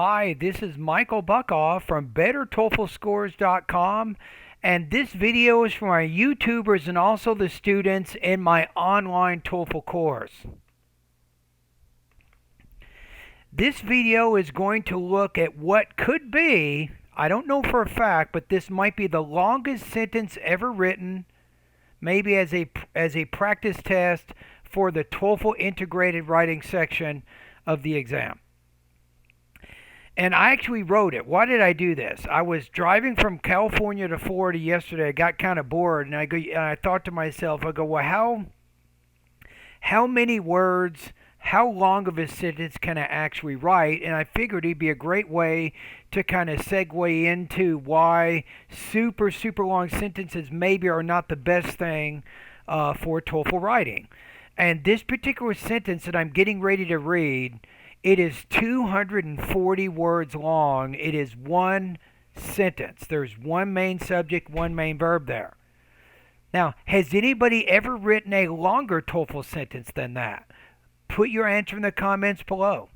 Hi, this is Michael Buckoff from BetterTOEFLScores.com, and this video is for my YouTubers and also the students in my online TOEFL course. This video is going to look at what could be, I don't know for a fact, but this might be the longest sentence ever written, maybe as a practice test for the TOEFL integrated writing section of the exam. And I actually wrote it. Why did I do this? I was driving from California to Florida yesterday. I got kind of bored, and I thought to myself, well, how many words, how long of a sentence can I actually write? And I figured it'd be a great way to kind of segue into why super long sentences maybe are not the best thing for TOEFL writing. And this particular sentence that I'm getting ready to read, it is 240 words long. It is one sentence. There's one main subject, one main verb there. Now, has anybody ever written a longer TOEFL sentence than that? Put your answer in the comments below.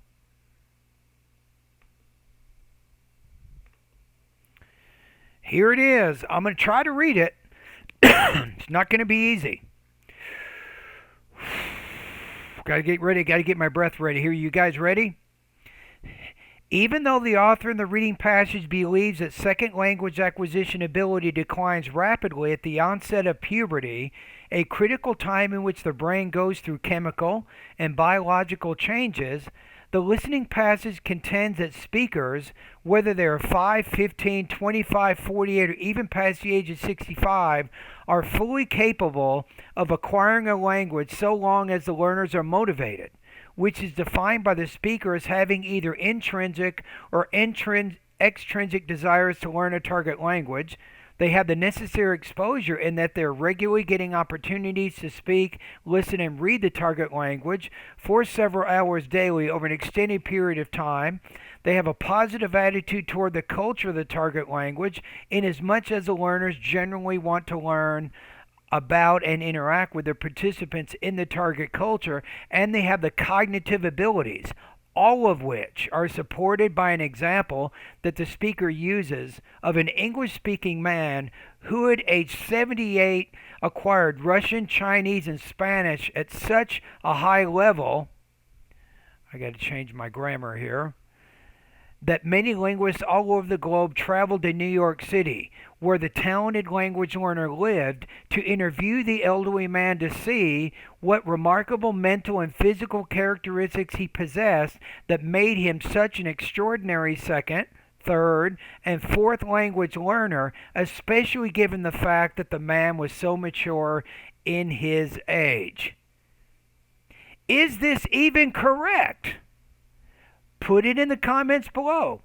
Here it is. I'm going to try to read it. It's not going to be easy. Got to get ready. Got to get my breath ready here. You guys ready? Even though the author in the reading passage believes that second language acquisition ability declines rapidly at the onset of puberty, a critical time in which the brain goes through chemical and biological changes, the listening passage contends that speakers, whether they are 5, 15, 25, 48, or even past the age of 65, are fully capable of acquiring a language so long as the learners are motivated, which is defined by the speaker as having either intrinsic or extrinsic desires to learn a target language. They have the necessary exposure in that they're regularly getting opportunities to speak, listen, and read the target language for several hours daily over an extended period of time. They have a positive attitude toward the culture of the target language, inasmuch as the learners generally want to learn about and interact with the participants in the target culture, and they have the cognitive abilities, all of which are supported by an example that the speaker uses of an English-speaking man who at age 78 acquired Russian, Chinese, and Spanish at such a high level, I got to change my grammar here, that many linguists all over the globe traveled to New York City, where the talented language learner lived, to interview the elderly man to see what remarkable mental and physical characteristics he possessed that made him such an extraordinary second, third, and fourth language learner, especially given the fact that the man was so mature in his age. Is this even correct? Put it in the comments below.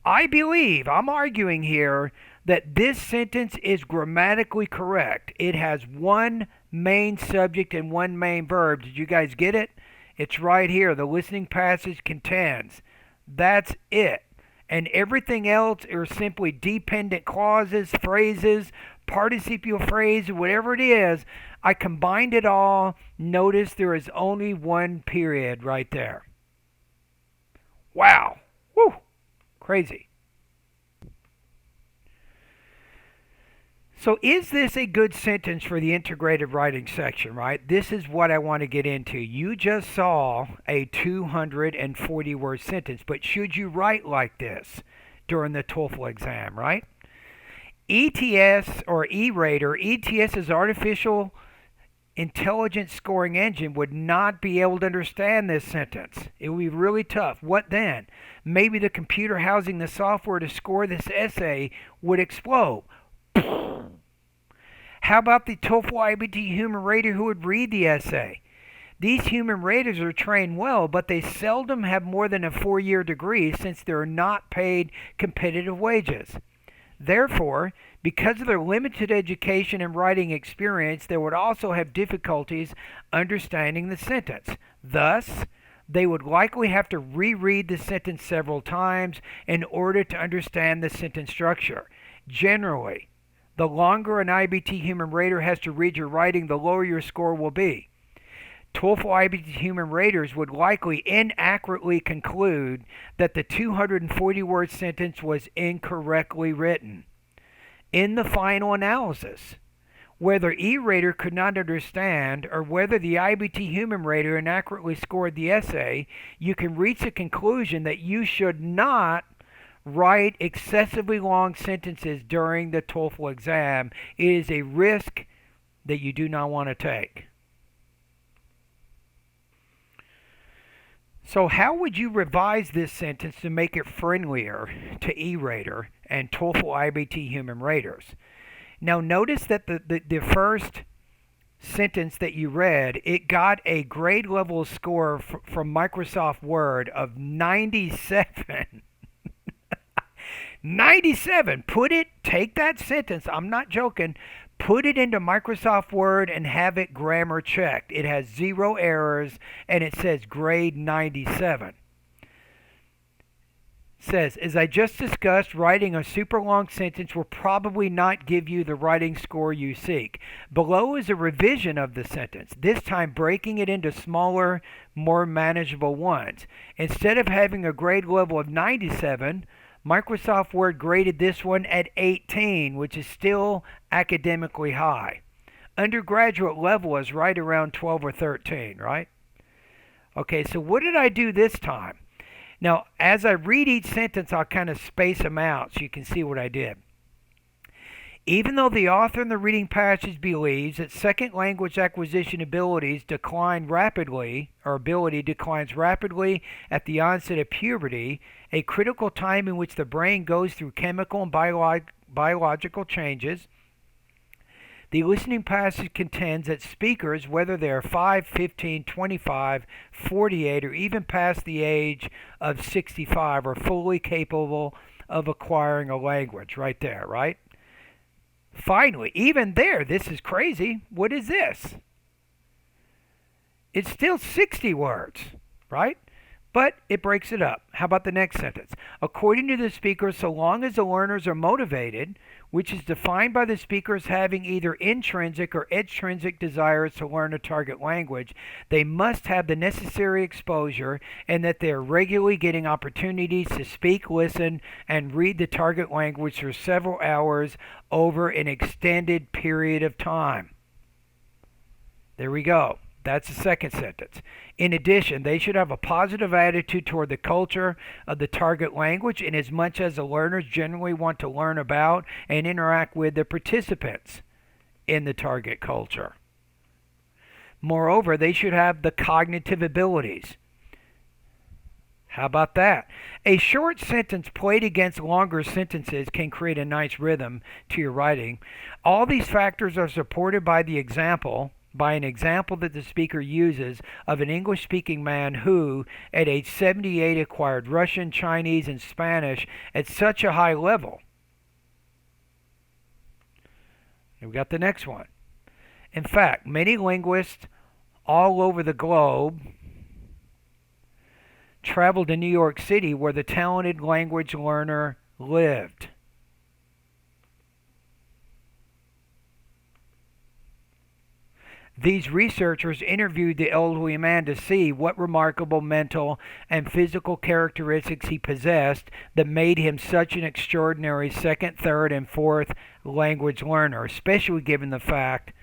I'm arguing here that this sentence is grammatically correct. It has one main subject and one main verb. Did you guys get it? It's right here. The listening passage contends. That's it. And everything else are simply dependent clauses, phrases, participial phrase, whatever it is. I combined it all. Notice there is only one period right there. Wow. Woo. Crazy. So is this a good sentence for the integrated writing section, right? This is what I want to get into. You just saw a 240 word sentence, but should you write like this during the TOEFL exam, right? ETS or E-Rater, ETS is artificial intelligence scoring engine, would not be able to understand this sentence. It would be really tough. What then? Maybe the computer housing the software to score this essay would explode. How about the TOEFL IBT human rater who would read the essay? These human raters are trained well, but they seldom have more than a 4-year degree since they're not paid competitive wages. Therefore, because of their limited education and writing experience, they would also have difficulties understanding the sentence. Thus, they would likely have to reread the sentence several times in order to understand the sentence structure. Generally, the longer an IBT human rater has to read your writing, the lower your score will be. TOEFL IBT human raters would likely inaccurately conclude that the 240-word sentence was incorrectly written. In the final analysis, whether E-rater could not understand or whether the IBT human rater inaccurately scored the essay, you can reach a conclusion that you should not write excessively long sentences during the TOEFL exam. It is a risk that you do not want to take. So how would you revise this sentence to make it friendlier to E-rater and TOEFL IBT human raters? Now notice that the first sentence that you read, it got a grade level score from Microsoft Word of 97. 97. Take that sentence, I'm not joking, put it into Microsoft Word and have it grammar checked. It has 0 errors and it says grade 97. Says, as I just discussed, writing a super long sentence will probably not give you the writing score you seek. Below is a revision of the sentence, this time breaking it into smaller, more manageable ones. Instead of having a grade level of 97, Microsoft Word graded this one at 18, which is still academically high. Undergraduate level is right around 12 or 13, right? Okay, so what did I do this time? Now, as I read each sentence, I'll kind of space them out so you can see what I did. Even though the author in the reading passage believes that second language acquisition abilities decline rapidly, or ability declines rapidly at the onset of puberty, a critical time in which the brain goes through chemical and biological changes, the listening passage contends that speakers, whether they are 5, 15, 25, 48, or even past the age of 65, are fully capable of acquiring a language. Right there, right? Finally, even there, this is crazy. What is this? It's still 60 words, right? But it breaks it up. How about the next sentence? According to the speaker, so long as the learners are motivated, which is defined by the speakers having either intrinsic or extrinsic desires to learn a target language, they must have the necessary exposure and that they are regularly getting opportunities to speak, listen, and read the target language for several hours over an extended period of time. There we go. That's the second sentence. In addition, they should have a positive attitude toward the culture of the target language inasmuch as the learners generally want to learn about and interact with the participants in the target culture. Moreover, they should have the cognitive abilities. How about that? A short sentence played against longer sentences can create a nice rhythm to your writing. All these factors are supported by an example that the speaker uses of an English-speaking man who, at age 78, acquired Russian, Chinese, and Spanish at such a high level. And we got the next one. In fact, many linguists all over the globe traveled to New York City where the talented language learner lived. These researchers interviewed the elderly man to see what remarkable mental and physical characteristics he possessed that made him such an extraordinary second, third, and fourth language learner, especially given the fact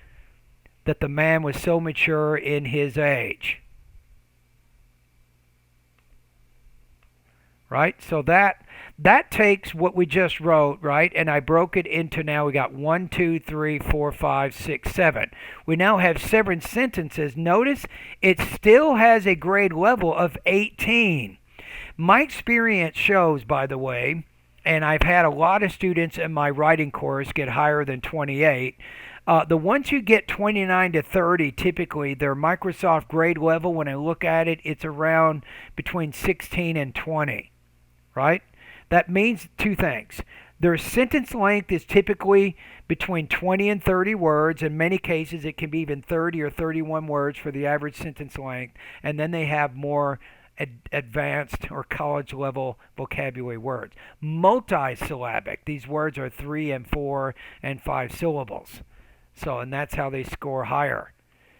that the man was so mature in his age. Right? So that takes what we just wrote, right? And I broke it into, now we got 1, 2, 3, 4, 5, 6, 7. We now have 7 sentences. Notice it still has a grade level of 18. My experience shows, by the way, and I've had a lot of students in my writing course get higher than 28. The ones who get 29 to 30, typically their Microsoft grade level, when I look at it, it's around between 16 and 20. Right? That means 2 things. Their sentence length is typically between 20 and 30 words. In many cases, it can be even 30 or 31 words for the average sentence length. And then they have more advanced or college level vocabulary words. Multisyllabic. These words are 3 and 4 and 5 syllables. So, and that's how they score higher.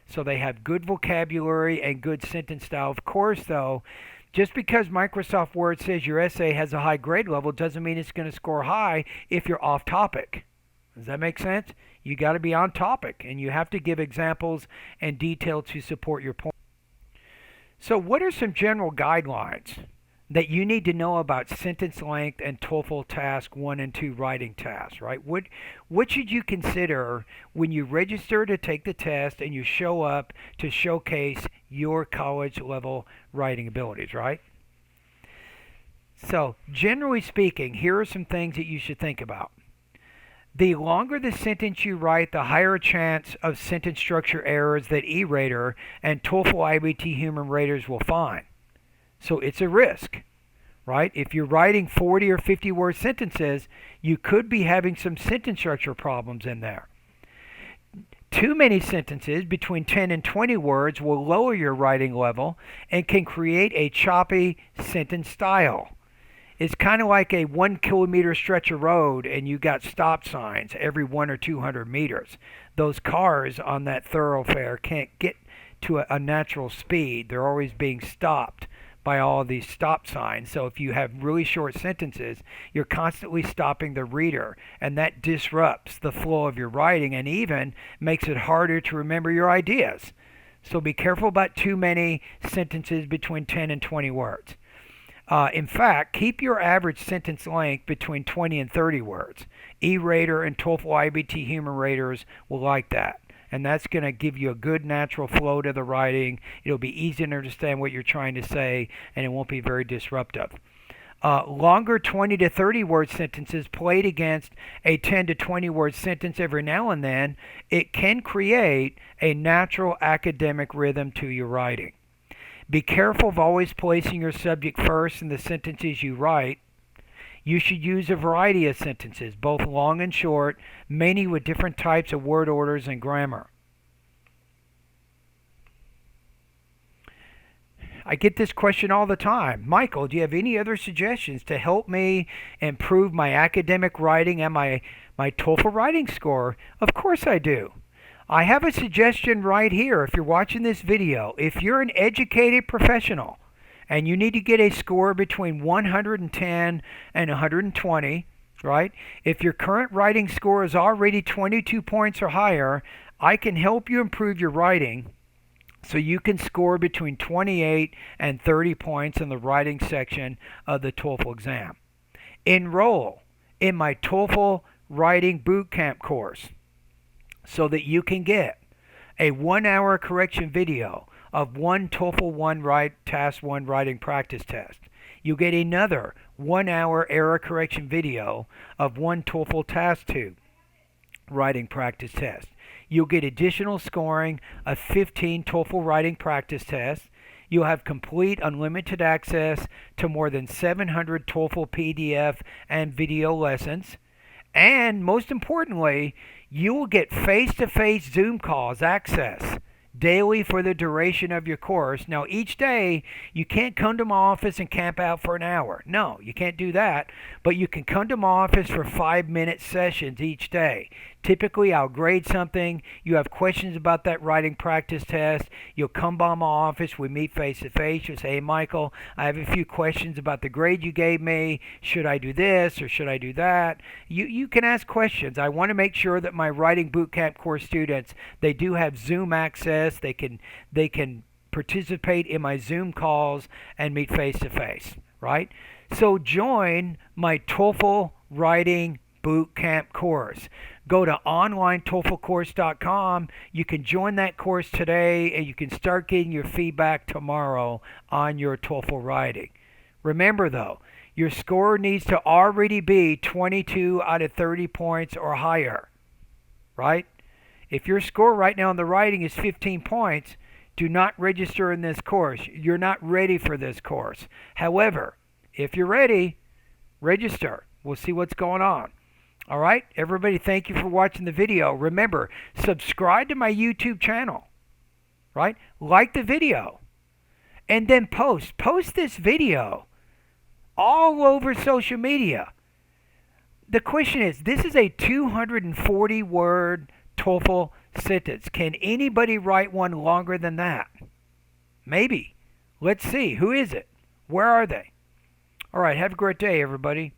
So they have good vocabulary and good sentence style. Of course, though, just because Microsoft Word says your essay has a high grade level doesn't mean it's going to score high if you're off topic. Does that make sense? You got to be on topic, and you have to give examples and detail to support your point. So what are some general guidelines that you need to know about sentence length and TOEFL task 1 and 2 writing tasks, right? What should you consider when you register to take the test and you show up to showcase your college level writing abilities, right? So, generally speaking, here are some things that you should think about. The longer the sentence you write, the higher chance of sentence structure errors that E-Rater and TOEFL IBT human raters will find. So it's a risk, right? If you're writing 40 or 50 word sentences, you could be having some sentence structure problems in there. Too many sentences between 10 and 20 words will lower your writing level and can create a choppy sentence style. It's kind of like a 1 kilometer stretch of road and you got stop signs every 100 or 200 meters. Those cars on that thoroughfare can't get to a natural speed. They're always being stopped by all of these stop signs. So if you have really short sentences, you're constantly stopping the reader, and that disrupts the flow of your writing and even makes it harder to remember your ideas. So be careful about too many sentences between 10 and 20 words. In fact, keep your average sentence length between 20 and 30 words. E-Rater and TOEFL IBT human raters will like that. And that's going to give you a good natural flow to the writing. It'll be easy to understand what you're trying to say, and it won't be very disruptive. Longer 20 to 30 word sentences played against a 10 to 20 word sentence every now and then, it can create a natural academic rhythm to your writing. Be careful of always placing your subject first in the sentences you write. You should use a variety of sentences, both long and short, many with different types of word orders and grammar. I get this question all the time. Michael, do you have any other suggestions to help me improve my academic writing and my TOEFL writing score? Of course I do. I have a suggestion right here if you're watching this video. If you're an educated professional and you need to get a score between 110 and 120, right? If your current writing score is already 22 points or higher, I can help you improve your writing so you can score between 28 and 30 points in the writing section of the TOEFL exam. Enroll in my TOEFL Writing Bootcamp course so that you can get a 1-hour correction video of one TOEFL 1 Task 1 writing practice test. You get another 1-hour error correction video of one TOEFL Task 2 writing practice test. You'll get additional scoring of 15 TOEFL writing practice tests. You'll have complete unlimited access to more than 700 TOEFL PDF and video lessons. And most importantly, you will get face-to-face Zoom calls access daily for the duration of your course. Now, each day, you can't come to my office and camp out for an hour. No, you can't do that. But you can come to my office for 5-minute sessions each day. Typically, I'll grade something. You have questions about that writing practice test. You'll come by my office. We meet face-to-face. You'll say, hey, Michael, I have a few questions about the grade you gave me. Should I do this or should I do that? You can ask questions. I want to make sure that my writing bootcamp course students, they do have Zoom access. They can participate in my Zoom calls and meet face-to-face, right? So join my TOEFL Writing Bootcamp course. Go to onlinetoeflcourse.com. You can join that course today and you can start getting your feedback tomorrow on your TOEFL writing. Remember though, your score needs to already be 22 out of 30 points or higher, right? If your score right now in the writing is 15 points, do not register in this course. You're not ready for this course. However, if you're ready, register. We'll see what's going on. All right, everybody, thank you for watching the video. Remember, subscribe to my YouTube channel, right? Like the video, and then post this video all over social media. The question is, this is a 240-word TOEFL sentence. Can anybody write one longer than that? Maybe. Let's see. Who is it? Where are they? All right. Have a great day, everybody.